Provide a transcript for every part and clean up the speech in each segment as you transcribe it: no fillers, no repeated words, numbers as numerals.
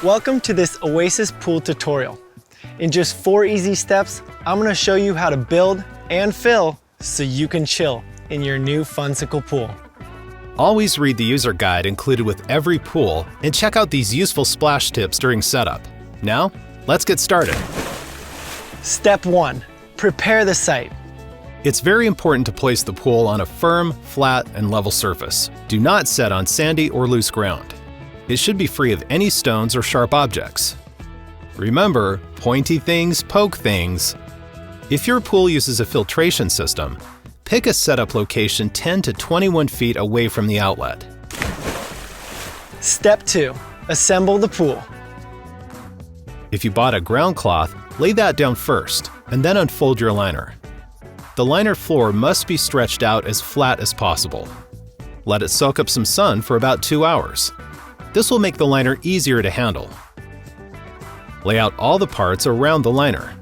Welcome to this Oasis Pool tutorial. In just 4 easy steps, I'm going to show you how to build and fill so you can chill in your new Funsicle pool. Always read the user guide included with every pool and check out these useful splash tips during setup. Now, let's get started. Step 1. Prepare the site. It's very important to place the pool on a firm, flat, and level surface. Do not set on sandy or loose ground. It should be free of any stones or sharp objects. Remember, pointy things poke things. If your pool uses a filtration system, pick a setup location 10 to 21 feet away from the outlet. Step 2. Assemble the pool. If you bought a ground cloth, lay that down first, and then unfold your liner. The liner floor must be stretched out as flat as possible. Let it soak up some sun for about 2 hours. This will make the liner easier to handle. Lay out all the parts around the liner.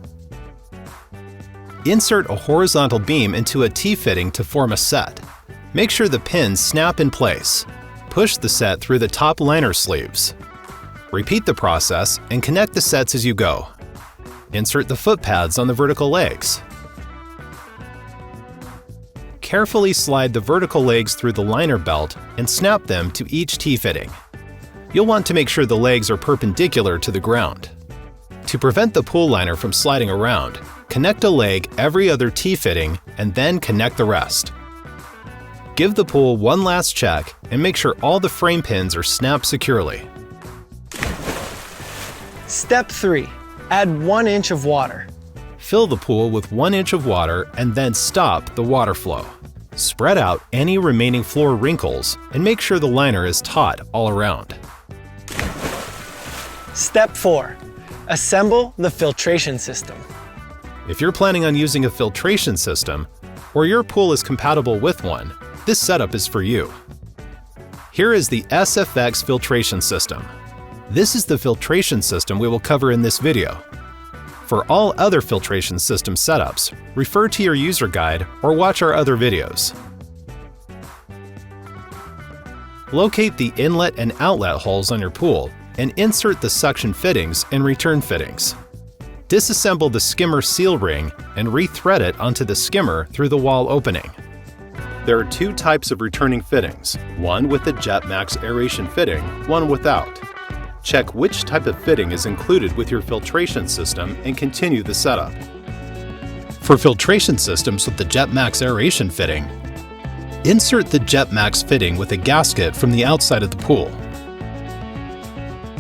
Insert a horizontal beam into a T-fitting to form a set. Make sure the pins snap in place. Push the set through the top liner sleeves. Repeat the process and connect the sets as you go. Insert the foot pads on the vertical legs. Carefully slide the vertical legs through the liner belt and snap them to each T-fitting. You'll want to make sure the legs are perpendicular to the ground. To prevent the pool liner from sliding around, connect a leg every other T-fitting and then connect the rest. Give the pool one last check and make sure all the frame pins are snapped securely. Step 3. Add 1 inch of water. Fill the pool with 1 inch of water and then stop the water flow. Spread out any remaining floor wrinkles and make sure the liner is taut all around. Step 4. Assemble the filtration system. If you're planning on using a filtration system, or your pool is compatible with one, this setup is for you. Here is the SFX filtration system. This is the filtration system we will cover in this video. For all other filtration system setups, refer to your user guide or watch our other videos. Locate the inlet and outlet holes on your pool and insert the suction fittings and return fittings. Disassemble the skimmer seal ring and re-thread it onto the skimmer through the wall opening. There are 2 types of returning fittings, one with the JetMaxx aeration fitting, one without. Check which type of fitting is included with your filtration system and continue the setup. For filtration systems with the JetMaxx aeration fitting, insert the JetMaxx fitting with a gasket from the outside of the pool.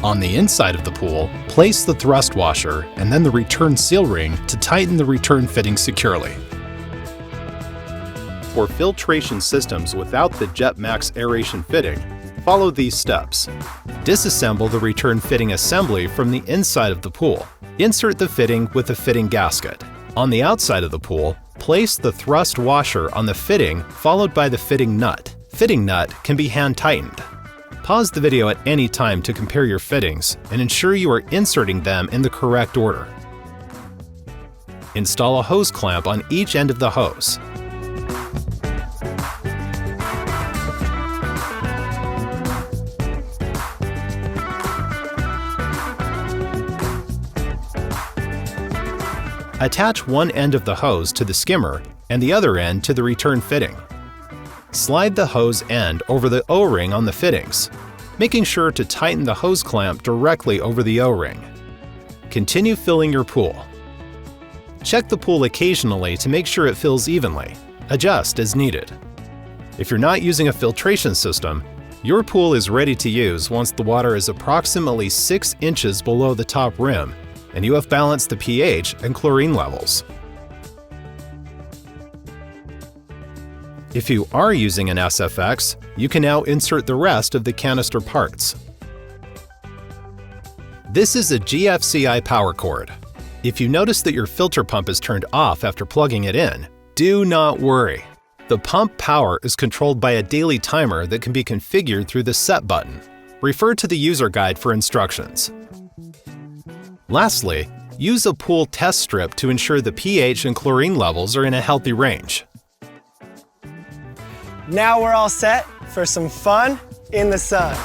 On the inside of the pool, place the thrust washer and then the return seal ring to tighten the return fitting securely. For filtration systems without the JetMaxx aeration fitting, follow these steps. Disassemble the return fitting assembly from the inside of the pool. Insert the fitting with a fitting gasket. On the outside of the pool, place the thrust washer on the fitting followed by the fitting nut. Fitting nut can be hand tightened. Pause the video at any time to compare your fittings and ensure you are inserting them in the correct order. Install a hose clamp on each end of the hose. Attach one end of the hose to the skimmer and the other end to the return fitting. Slide the hose end over the O-ring on the fittings, making sure to tighten the hose clamp directly over the O-ring. Continue filling your pool. Check the pool occasionally to make sure it fills evenly. Adjust as needed. If you're not using a filtration system, your pool is ready to use once the water is approximately 6 inches below the top rim and you have balanced the pH and chlorine levels. If you are using an SFX, you can now insert the rest of the canister parts. This is a GFCI power cord. If you notice that your filter pump is turned off after plugging it in, do not worry. The pump power is controlled by a daily timer that can be configured through the Set button. Refer to the user guide for instructions. Lastly, use a pool test strip to ensure the pH and chlorine levels are in a healthy range. Now we're all set for some fun in the sun.